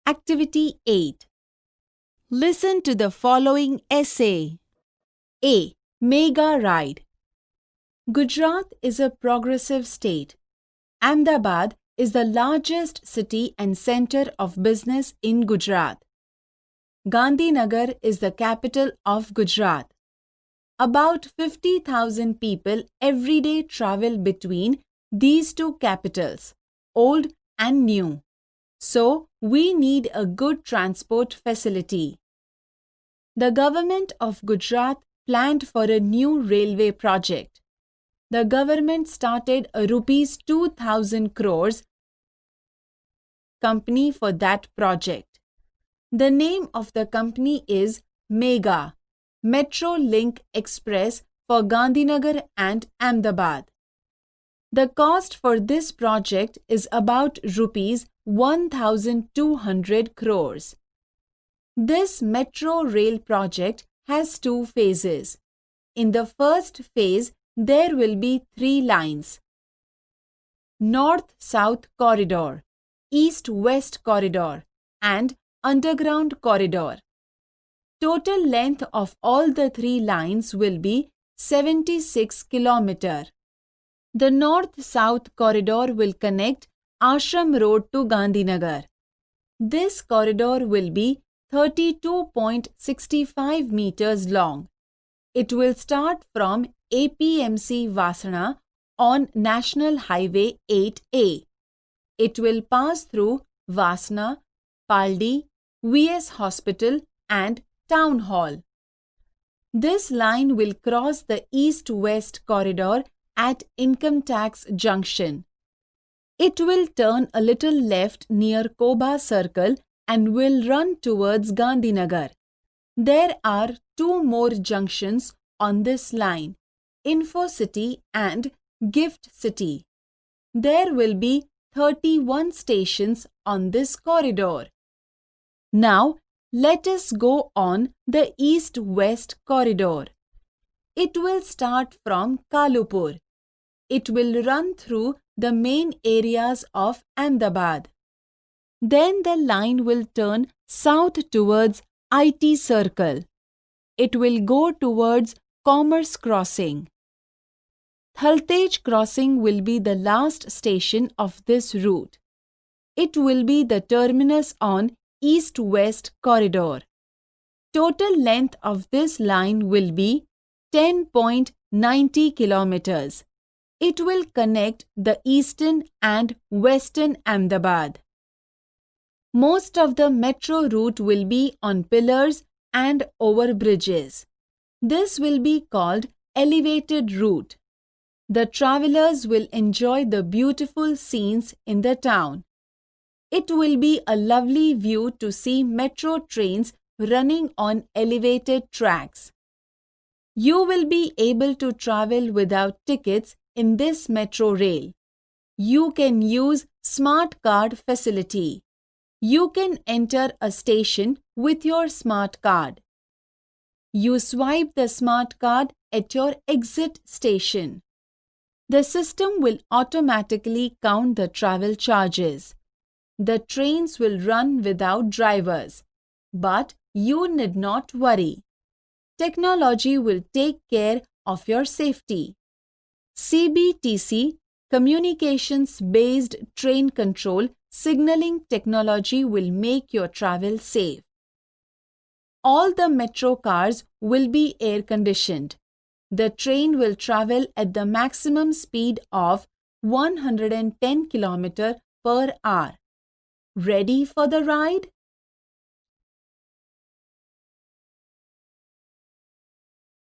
Activity 8. Listen to the following essay. A. Mega Ride. Gujarat is a progressive state. Ahmedabad is the largest city and center of business in Gujarat. Gandhinagar is the capital of Gujarat. About 50,000 people every day travel between these two capitals, old and new. So, we need a good transport facility. The government of Gujarat planned for a new railway project. The government started a rupees 2,000 crores company for that project. The name of the company is Mega, Metro Link Express for Gandhinagar and Ahmedabad. The cost for this project is about rupees 1,200 crores. This metro rail project has two phases. In the first phase, there will be 3 lines: North-South Corridor, East-West Corridor, and Underground Corridor. Total length of all the 3 lines will be 76 km. The North-South Corridor will connect Ashram Road to Gandhinagar. This corridor will be 32.65 meters long. It will start from APMC Vasana on National Highway 8A. It will pass through Vasana, Paldi, VS Hospital and Town Hall. This line will cross the East-West Corridor at Income Tax Junction. It will turn a little left near Koba Circle and will run towards Gandhinagar. There are 2 more junctions on this line, Info City and Gift City. There will be 31 stations on this corridor. Now, let us go on the East-West Corridor. It will start from Kalupur. It will run through the main areas of Ahmedabad. Then the line will turn south towards IT Circle. It will go towards Commerce Crossing. Thaltej Crossing will be the last station of this route. It will be the terminus on East-West Corridor. Total length of this line will be 10.90 kilometers. It will connect the eastern and western Ahmedabad. Most of the metro route will be on pillars and over bridges. This will be called elevated route. The travelers will enjoy the beautiful scenes in the town. It will be a lovely view to see metro trains running on elevated tracks. You will be able to travel without tickets in this metro rail. You can use smart card facility. You can enter a station with your smart card. You swipe the smart card at your exit station. The system will automatically count the travel charges. The trains will run without drivers, but you need not worry. Technology will take care of your safety. CBTC, Communications-Based Train Control Signaling Technology will make your travel safe. All the metro cars will be air-conditioned. The train will travel at the maximum speed of 110 km per hour. Ready for the ride?